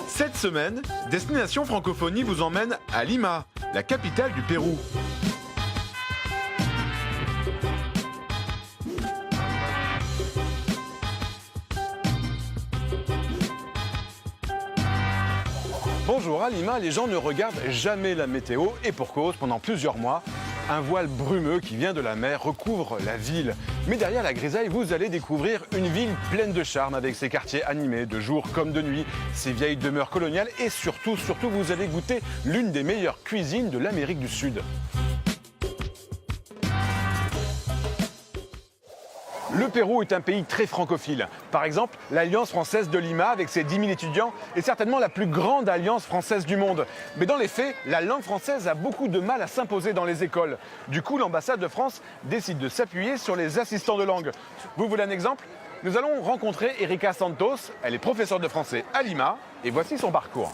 Cette semaine, Destination Francophonie vous emmène à Lima, la capitale du Pérou. Bonjour, à Lima, les gens ne regardent jamais la météo et pour cause, pendant plusieurs mois, un voile brumeux qui vient de la mer recouvre la ville. Mais derrière la grisaille, vous allez découvrir une ville pleine de charme avec ses quartiers animés de jour comme de nuit, ses vieilles demeures coloniales et surtout, vous allez goûter l'une des meilleures cuisines de l'Amérique du Sud. Le Pérou est un pays très francophile. Par exemple, l'Alliance française de Lima, avec ses 10 000 étudiants, est certainement la plus grande alliance française du monde. Mais dans les faits, la langue française a beaucoup de mal à s'imposer dans les écoles. Du coup, l'ambassade de France décide de s'appuyer sur les assistants de langue. Vous voulez un exemple ? Nous allons rencontrer Erika Santos. Elle est professeure de français à Lima et voici son parcours.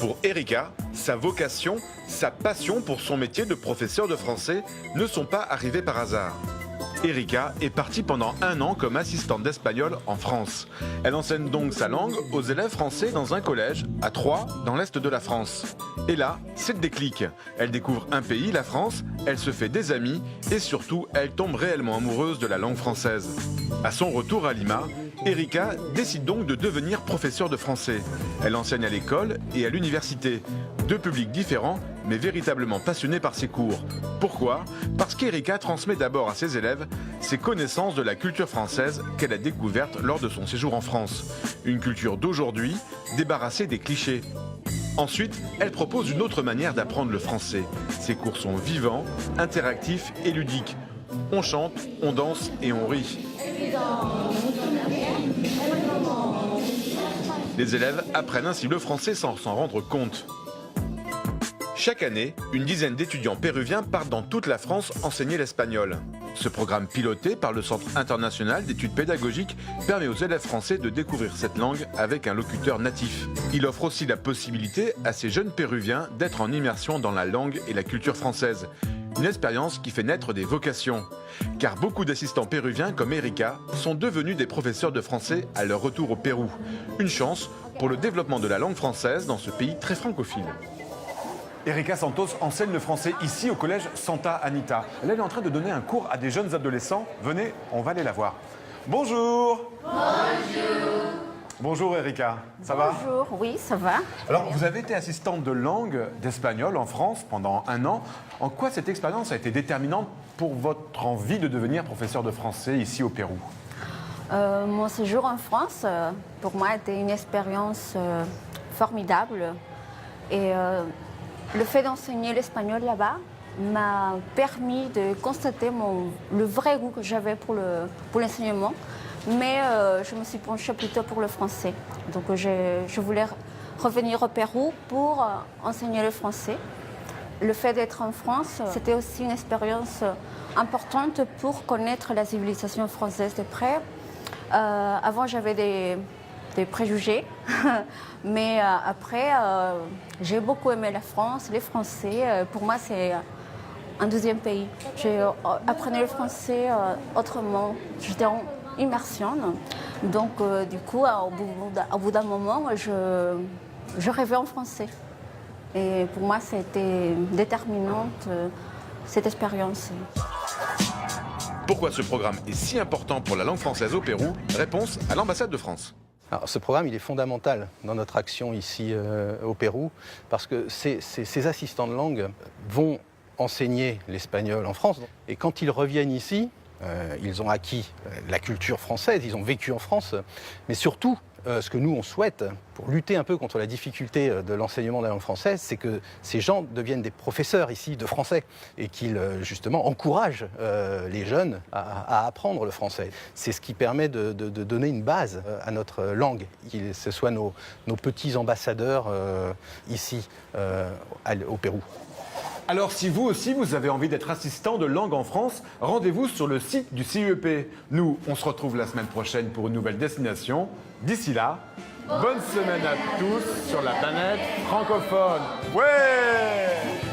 Pour Erika, sa vocation, sa passion pour son métier de professeur de français ne sont pas arrivées par hasard. Erika est partie pendant 1 an comme assistante d'espagnol en France. Elle enseigne donc sa langue aux élèves français dans un collège à Troyes, dans l'est de la France. Et là, c'est le déclic. Elle découvre un pays, la France, elle se fait des amis et surtout, elle tombe réellement amoureuse de la langue française. À son retour à Lima, Erika décide donc de devenir professeure de français. Elle enseigne à l'école et à l'université. 2 publics différents, mais véritablement passionnés par ses cours. Pourquoi ? Parce qu'Erika transmet d'abord à ses élèves ses connaissances de la culture française qu'elle a découverte lors de son séjour en France. Une culture d'aujourd'hui, débarrassée des clichés. Ensuite, elle propose une autre manière d'apprendre le français. Ses cours sont vivants, interactifs et ludiques. On chante, on danse et on rit. Les élèves apprennent ainsi le français sans s'en rendre compte. Chaque année, une dizaine d'étudiants péruviens partent dans toute la France enseigner l'espagnol. Ce programme piloté par le Centre international d'études pédagogiques permet aux élèves français de découvrir cette langue avec un locuteur natif. Il offre aussi la possibilité à ces jeunes péruviens d'être en immersion dans la langue et la culture française. Une expérience qui fait naître des vocations. Car beaucoup d'assistants péruviens comme Erika sont devenus des professeurs de français à leur retour au Pérou. Une chance pour le développement de la langue française dans ce pays très francophile. Erika Santos enseigne le français ici au collège Santa Anita. Elle est en train de donner un cours à des jeunes adolescents. Venez, on va aller la voir. Bonjour. Bonjour. Bonjour Erika, ça va ? Bonjour, oui, ça va. Alors, vous avez été assistante de langue d'espagnol en France pendant 1 an. En quoi cette expérience a été déterminante pour votre envie de devenir professeur de français ici au Pérou ? Mon séjour en France, pour moi, était une expérience formidable. Et le fait d'enseigner l'espagnol là-bas m'a permis de constater le vrai goût que j'avais pour l'enseignement. Mais je me suis penchée plutôt pour le français. Donc je voulais revenir au Pérou pour enseigner le français. Le fait d'être en France, c'était aussi une expérience importante pour connaître la civilisation française de près. Avant, j'avais des préjugés, mais après, j'ai beaucoup aimé la France, les Français. Pour moi, c'est un deuxième pays. J'ai appris le français autrement. J'étais en immersion. Donc, du coup, au bout d'un moment, je rêvais en français. Et pour moi, c'était déterminante, cette expérience. Pourquoi ce programme est si important pour la langue française au Pérou ? Réponse à l'ambassade de France. Alors, ce programme, il est fondamental dans notre action ici au Pérou, parce que ces assistants de langue vont enseigner l'espagnol en France. Et quand ils reviennent ici, ils ont acquis la culture française, ils ont vécu en France, mais surtout, ce que nous, on souhaite, pour lutter un peu contre la difficulté de l'enseignement de la langue française, c'est que ces gens deviennent des professeurs ici de français et qu'ils, justement, encouragent les jeunes à apprendre le français. C'est ce qui permet de donner une base à notre langue, que ce soit nos petits ambassadeurs ici au Pérou. Alors si vous aussi vous avez envie d'être assistant de langue en France, rendez-vous sur le site du CIEP. Nous, on se retrouve la semaine prochaine pour une nouvelle destination. D'ici là, bonne semaine à tous sur la planète francophone. Ouais!